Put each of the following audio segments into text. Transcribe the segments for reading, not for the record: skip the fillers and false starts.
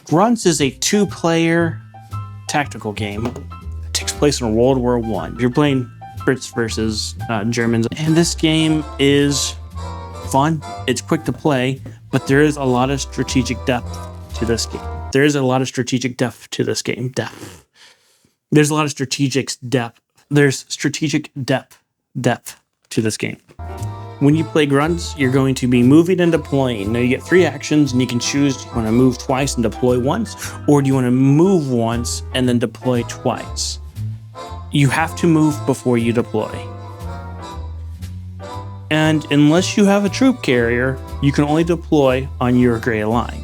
Gruntz is a 2-player tactical game. It takes place in World War I. You're playing Brits versus Germans, and this game is fun. It's quick to play, but there is a lot of strategic depth to this game. There's a lot of strategic depth to this game. There's a lot of strategic depth. There's strategic depth to this game. When you play Gruntz, you're going to be moving and deploying. Now you get 3 actions, and you can choose, do you want to move twice and deploy once, or do you want to move once and then deploy twice? You have to move before you deploy. And unless you have a troop carrier, you can only deploy on your gray line.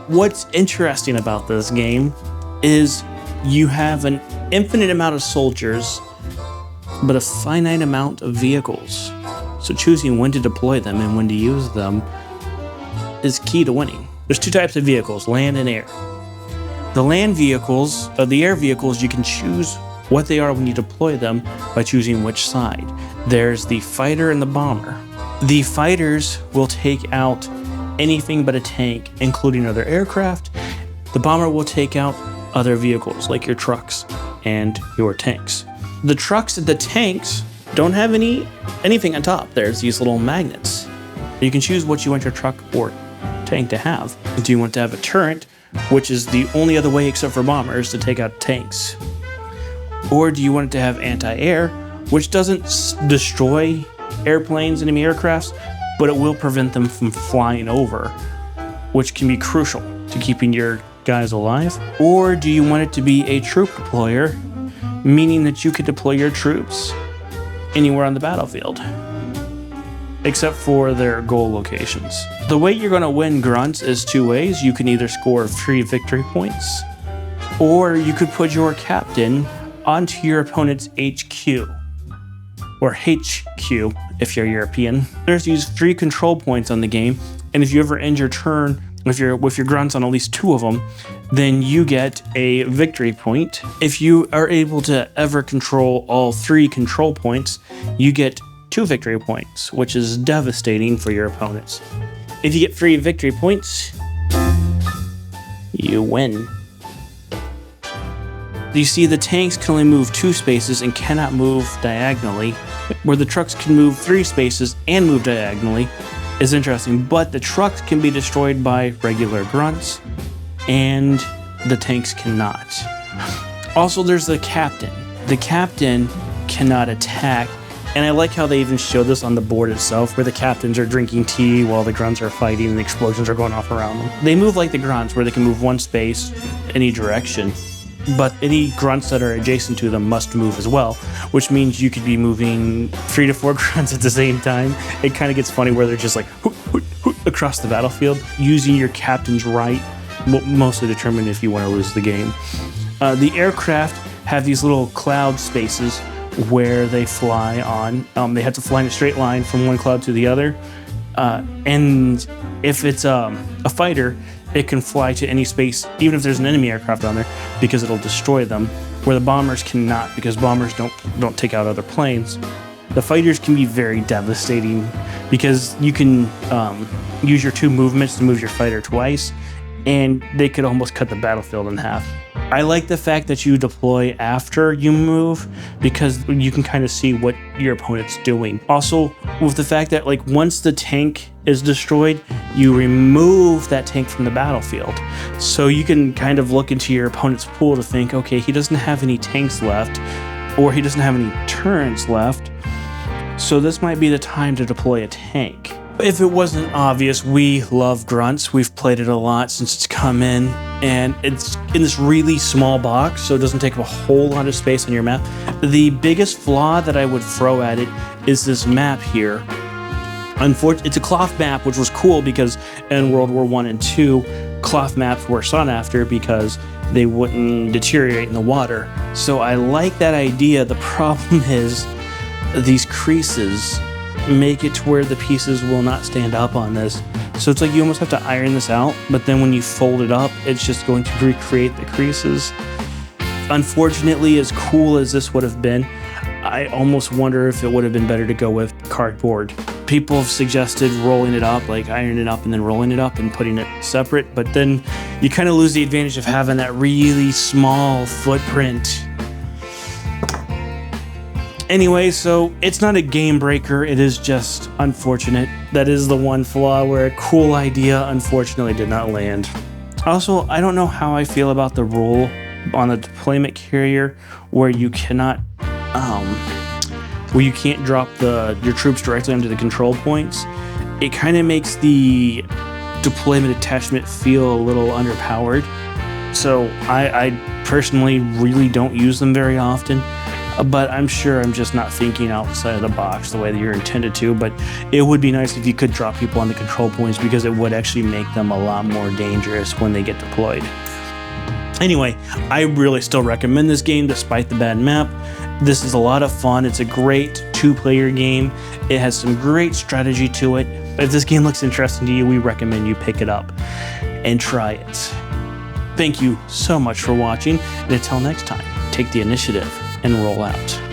What's interesting about this game is you have an infinite amount of soldiers, but a finite amount of vehicles. So choosing when to deploy them and when to use them is key to winning. There's 2 types of vehicles, land and air. The land vehicles, the air vehicles, you can choose what they are when you deploy them by choosing which side. There's the fighter and the bomber. The fighters will take out anything but a tank, including other aircraft. The bomber will take out other vehicles, like your trucks and your tanks. The trucks and the tanks don't have anything on top. There's these little magnets. You can choose what you want your truck or tank to have. Do you want to have a turret, which is the only other way except for bombers to take out tanks? Or do you want it to have anti-air, which doesn't destroy airplanes, enemy aircrafts, but it will prevent them from flying over, which can be crucial to keeping your guys alive? Or do you want it to be a troop deployer, meaning that you could deploy your troops anywhere on the battlefield, except for their goal locations? The way you're going to win Gruntz is 2 ways. You can either score free victory points, or you could put your captain onto your opponent's HQ, or HQ if you're European. There's these 3 control points on the game, and if you ever end your turn with your Gruntz on at least 2 of them, then you get a victory point. If you are able to ever control all 3 control points, you get 2 victory points, which is devastating for your opponents. If you get 3 victory points, you win. You see, the tanks can only move 2 spaces and cannot move diagonally, where the trucks can move 3 spaces and move diagonally. Is interesting, but the trucks can be destroyed by regular Grunts, and the tanks cannot. Also, there's the captain. The captain cannot attack, and I like how they even show this on the board itself, where the captains are drinking tea while the Grunts are fighting and the explosions are going off around them. They move like the Grunts, where they can move 1 space any direction, but any Grunts that are adjacent to them must move as well, which means you could be moving 3 to 4 Grunts at the same time. It kind of gets funny where they're just like hoot, hoot, hoot, across the battlefield. Using your captain's right will mostly determine if you want to lose the game. The aircraft have these little cloud spaces where they fly on. They have to fly in a straight line from one cloud to the other. And if it's a fighter, it can fly to any space, even if there's an enemy aircraft on there, because it'll destroy them, where the bombers cannot, because bombers don't take out other planes. The fighters can be very devastating, because you can use your 2 movements to move your fighter twice, and they could almost cut the battlefield in half. I like the fact that you deploy after you move, because you can kind of see what your opponent's doing. Also, with the fact that once the tank is destroyed, you remove that tank from the battlefield. So you can kind of look into your opponent's pool to think, okay, he doesn't have any tanks left, or he doesn't have any turrets left, so this might be the time to deploy a tank. If it wasn't obvious, we love Gruntz. We've played it a lot since it's come in, and it's in this really small box, so it doesn't take up a whole lot of space on your map. The biggest flaw that I would throw at it is this map here. Unfortunately, it's a cloth map, which was cool because in World War I and II, cloth maps were sought after because they wouldn't deteriorate in the water. So I like that idea. The problem is these creases make it to where the pieces will not stand up on this. So it's like you almost have to iron this out, but then when you fold it up, it's just going to recreate the creases. Unfortunately, as cool as this would have been, I almost wonder if it would have been better to go with cardboard. People have suggested rolling it up, like ironing it up and then rolling it up and putting it separate, but then you kind of lose the advantage of having that really small footprint. Anyway, so it's not a game breaker, it is just unfortunate. That is the one flaw where a cool idea unfortunately did not land. Also, I don't know how I feel about the rule on the deployment carrier where you cannot, where you can't drop your troops directly onto the control points. It kind of makes the deployment attachment feel a little underpowered. So I personally really don't use them very often. But I'm sure I'm just not thinking outside of the box the way that you're intended to. But it would be nice if you could drop people on the control points, because it would actually make them a lot more dangerous when they get deployed. Anyway, I really still recommend this game despite the bad map. This is a lot of fun. It's a great two-player game. It has some great strategy to it. If this game looks interesting to you, we recommend you pick it up and try it. Thank you so much for watching, and until next time, take the initiative and roll out.